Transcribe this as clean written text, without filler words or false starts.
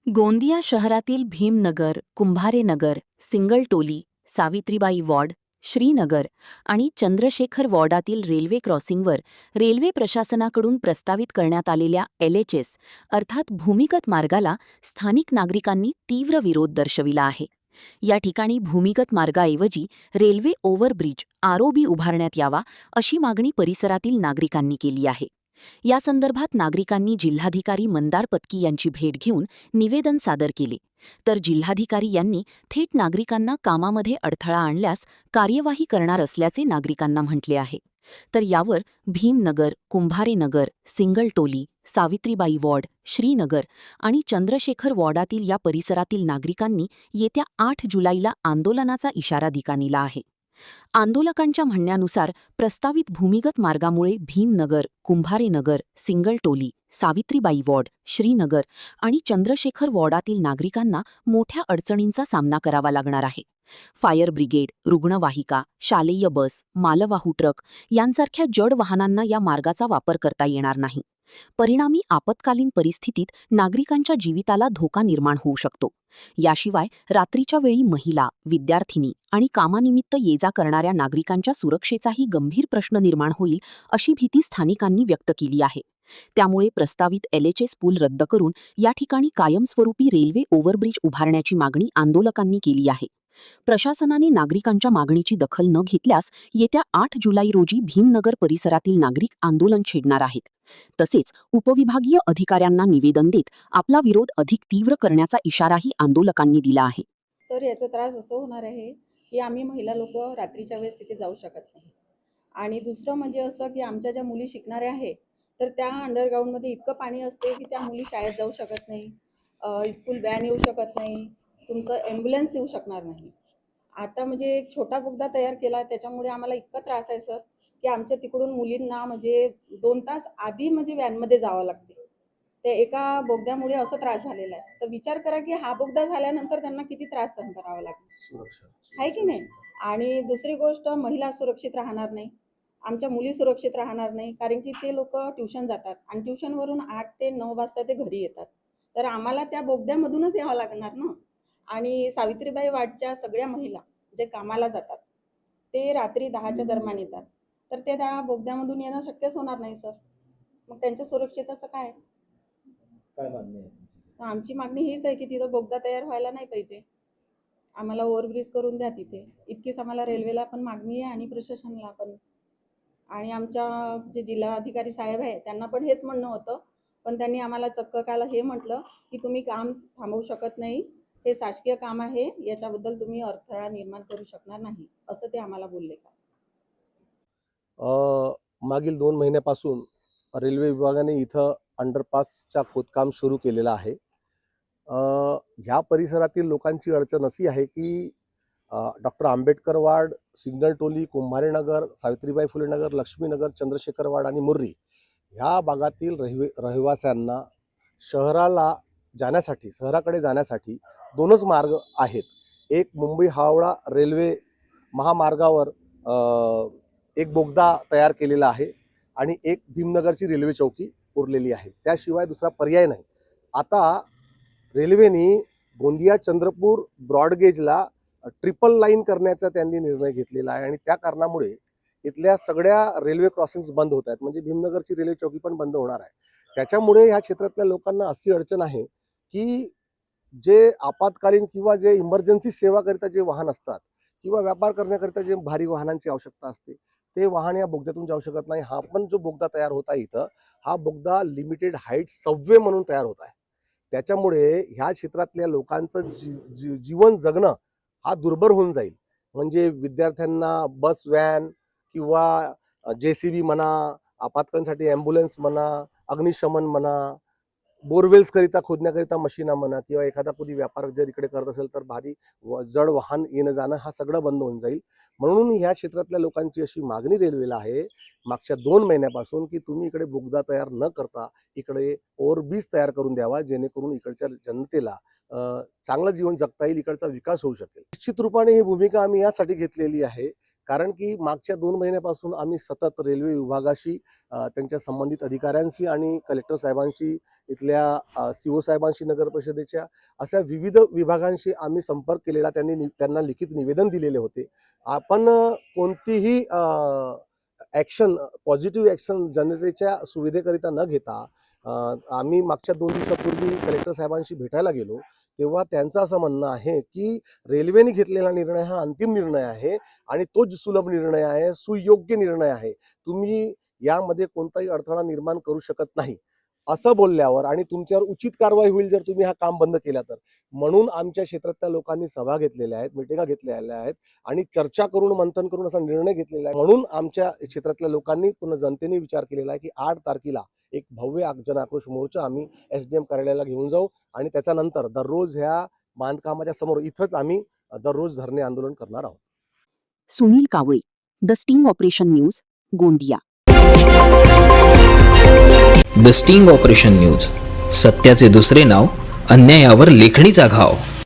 गोंदिया शहरातील भीमनगर, कुंभारेनगर, सिंगलटोली, सावित्रीबाई वॉर्ड, श्रीनगर आणि Chandrashekhar वॉर्डातील railway क्रॉसिंगवर railway प्रशासनाकडून प्रस्तावित करण्यात आलेल्या LHS अर्थात भूमिगत मार्गाला स्थानिक नागरिकांनी तीव्र विरोध दर्शविला आहे. या ठिकाणी भूमिगत मार्गाऐवजी रेल्वे ओव्हरब्रिज ROB उभारण्यात यावा अशी मागणी परिसरातील नागरिकांनी केली आहे. या संदर्भात नागरिकांनी जिल्हाधिकारी मंदार पत्की यांची भेट घेऊन निवेदन सादर केले, तर जिल्हाधिकारी यांनी थेट नागरिकांना कामामध्ये अडथळा आणल्यास कार्यवाही करणार असल्याचे नागरिकांना म्हटले आहे. तर यावर भीमनगर, कुंभारेनगर, सिंगलटोली, सावित्रीबाई वॉर्ड, श्रीनगर आणि चंद्रशेखर वॉर्डातील या परिसरातील नागरिकांनी येत्या 8 जुलैला आंदोलनाचा इशारा दिला आहे. आंदोलकांच्या म्हणण्यानुसार प्रस्तावित भूमिगत मार्गामुळे भीमनगर, कुंभारेनगर, सिंगलटोली, सावित्रीबाई वॉर्ड, श्रीनगर आणि चंद्रशेखर वॉर्डातील नागरिकांना मोठ्या अडचणींचा सामना करावा लागणार आहे. फायर ब्रिगेड, रुग्णवाहिका, शालेय बस, मालवाहू ट्रक यांसारख्या जड वाहनांना या मार्गाचा वापर करता येणार नाही. परिणामी आपत्कालीन परिस्थितीत नागरिकांच्या जीविताला धोका निर्माण होऊ शकतो. याशिवाय रात्रीच्या वेळी महिला, विद्यार्थिनी आणि कामानिमित्त ये-जा करणाऱ्या नागरिकांच्या सुरक्षेचाही गंभीर प्रश्न निर्माण होईल अशी भीती स्थानिकांनी व्यक्त केली आहे. त्यामुळे प्रस्तावित LHS पूल रद्द करून या ठिकाणी कायमस्वरूपी रेल्वे ओव्हरब्रिज उभारण्याची मागणी आंदोलकांनी केली आहे. प्रशासनाने नागरिकांच्या मागणीची दखल न घेतल्यास येत्या 8 जुलै रोजी भीमनगर परिसरातील नागरिक आंदोलन छेडणार आहेत. तसेच उपविभागीय अधिकाऱ्यांना निवेदन देत आपला विरोध अधिक तीव्र करण्याचा इशाराही आंदोलकांनी दिला आहे. सर, याचा त्रास असं होणार आहे की आम्ही महिला लोक रात्रीच्या वेळेस तिथे जाऊ शकत नाही. आणि दुसरं म्हणजे असं की आमच्या ज्या मुली शिकणाऱ्या आहे तर त्या अंडरग्राऊंडमध्ये इतकं पाणी असते की त्या मुली शाळेत जाऊ शकत नाही, स्कूल व्हॅन येऊ शकत नाही, तुमचं ॲम्ब्युलन्स येऊ शकणार नाही. आता म्हणजे एक छोटा बोगदा तयार केला, त्याच्यामुळे आम्हाला इतका त्रास आहे सर की आमच्या तिकडून मुलींना म्हणजे 2 तास आधी म्हणजे व्हॅनमध्ये जावं लागते. त्या एका बोगद्यामुळे असं त्रास झालेला आहे. तर विचार करा की हा बोगदा झाल्यानंतर त्यांना किती त्रास सहन करावा लागेल, आहे की नाही? आणि दुसरी गोष्ट, महिला सुरक्षित राहणार नाही, आमच्या मुली सुरक्षित राहणार नाही, कारण की ते लोक ट्युशन जातात आणि ट्युशनवरून 8 ते 9 वाजता ते घरी येतात. तर आम्हाला त्या बोगद्यामधूनच यावं लागणार ना. आणि सावित्रीबाई वाडच्या सगळ्या महिला जे कामाला जातात ते रात्री 10च्या दरम्यान येतात, तर ते त्या बोगद्यामधून येणं शक्यच होणार नाही सर. मग त्यांच्या सुरक्षिततेचं काय? मागणी आहे? आमची मागणी हीच आहे की तिथं बोगदा तयार व्हायला नाही पाहिजे. आम्हाला ओव्हरब्रिज करून द्या तिथे. इतकीच आम्हाला रेल्वेला पण मागणी आहे आणि प्रशासनाला पण. आणि आमच्या जे जिल्हाधिकारी साहेब आहे त्यांना पण हेच म्हणणं होतं, पण त्यांनी आम्हाला चक्क काल हे म्हटलं की तुम्ही काम थांबवू शकत नाही, हे शासकीय काम आहे, याच्याबद्दल तुम्ही अडथळा निर्माण करू शकणार नाही, असं ते आम्हाला बोलले. मागील 2 महिन्यापासून रेल्वे विभागाने इथं अंडरपासच्या खोदकाम सुरू केलेलं आहे. ह्या परिसरातील लोकांची अडचण अशी आहे की doctor Ambedkar ward, सिग्नलटोली, कुंभारेनगर, Savitribai Phule Nagar, Laxminagar, Chandrashekhar ward आणि मुर्री ह्या भागातील रहिवाशांना शहराकडे जाण्यासाठी 2च मार्ग आहेत. एक मुंबई हावडा रेल्वे महामार्गावर एक बोगदा तयार केलेला आहे आणि एक भीमनगरची रेल्वे चौकी उरलेली आहे. त्याशिवाय दुसरा पर्याय नाही. आता रेल्वेने गोंदिया चंद्रपूर ब्रॉडगेजला ट्रिपल लाईन करण्याचा त्यांनी निर्णय घेतलेला आहे आणि त्या कारणामुळे इथल्या सगळ्या रेल्वे क्रॉसिंग्स बंद होत आहेत. म्हणजे भीमनगरची रेल्वे चौकी पण बंद होणार आहे. त्याच्यामुळे ह्या क्षेत्रातल्या लोकांना अशी अडचण आहे की जे आपत्कालीन किंवा जे इमर्जन्सी सेवाकरिता जे वाहन असतात किंवा व्यापार करण्याकरिता जे भारी वाहनांची आवश्यकता असते ते वाहन या बोगद्यातून जाऊ शकत नाही. हा पण जो बोगदा तयार होता इथं, हा बोगदा लिमिटेड हाईट सबवे म्हणून तयार होत आहे. त्याच्यामुळे ह्या क्षेत्रातल्या लोकांचं जीवन जगणं हा दुर्भर होऊन जाईल. म्हणजे विद्यार्थ्यांना बस व्हॅन किंवा JCB म्हणा, आपत्कालीनसाठी ॲम्ब्युलन्स म्हणा, अग्निशमन म्हणा, बोरवेल्सकरिता खोदण्याकरिता मशीना म्हणा किंवा एखादा कोणी व्यापार जर इकडे करत असेल तर भारी जड वाहन येणं जाणं हा सगळं बंद होऊन जाईल. म्हणून ह्या क्षेत्रातल्या लोकांची अशी मागणी रेल्वेला आहे मागच्या 2 महिन्यापासून की तुम्ही इकडे बोगदा तयार न करता इकडे ओव्हरब्रिज तयार करून द्यावा, जेणेकरून इकडच्या जनतेला चांगलं जीवन जगता येईल, इकडचा विकास होऊ शकेल. निश्चित रूपाने ही भूमिका आम्ही यासाठी घेतलेली आहे कारण की मागच्या 2 महिन्यापासून आम्ही सतत रेल्वे विभागाशी त्यांच्या संबंधित अधिकाऱ्यांशी आणि कलेक्टर साहेबांशी, इथल्या CO साहेबांशी, नगर परिषदेच्या अशा विविध विभागांशी आम्ही संपर्क केलेला. त्यांना लिखित निवेदन दिलेले होते. आपण कोणतीही ॲक्शन, पॉझिटिव्ह ॲक्शन जनतेच्या सुविधेकरिता न घेता आम्ही मागच्या 2 दिवसापूर्वी कलेक्टर साहेबांशी भेटायला गेलो. तेव्हा त्यांचं असं म्हणणं आहे की रेल्वेने घेतलेला निर्णय हा अंतिम निर्णय आहे आणि तोच सुलभ निर्णय आहे, सुयोग्य निर्णय आहे. तुम्ही यामध्ये कोणताही अडथळा निर्माण करू शकत नाही, असं बोलल्यावर आणि तुमच्यावर उचित कारवाई होईल जर तुम्ही हा काम बंद केला तर. म्हणून आमच्या क्षेत्रातल्या लोकांनी सभा घेतलेल्या आहेत, मिटिंगा घेतलेल्या आहेत आणि चर्चा करून, मंथन करून असा निर्णय घेतलेला आहे. म्हणून आमच्या क्षेत्रातल्या लोकांनी, पूर्ण जनतेने विचार केलेला आहे की 8 तारखेला एक भव्य जनआक्रोश मोर्चा आम्ही SDM कार्यालयाला घेऊन जाऊ आणि त्याच्यानंतर दररोज ह्या बांधकामाच्या समोर इथंच आम्ही दररोज धरणे आंदोलन करणार आहोत. Sunil Kawale, the sting operation news, Gondia. The sting operation news, सत्याचे दुसरे नाव, अन्यायावर लेखणीचा घाव.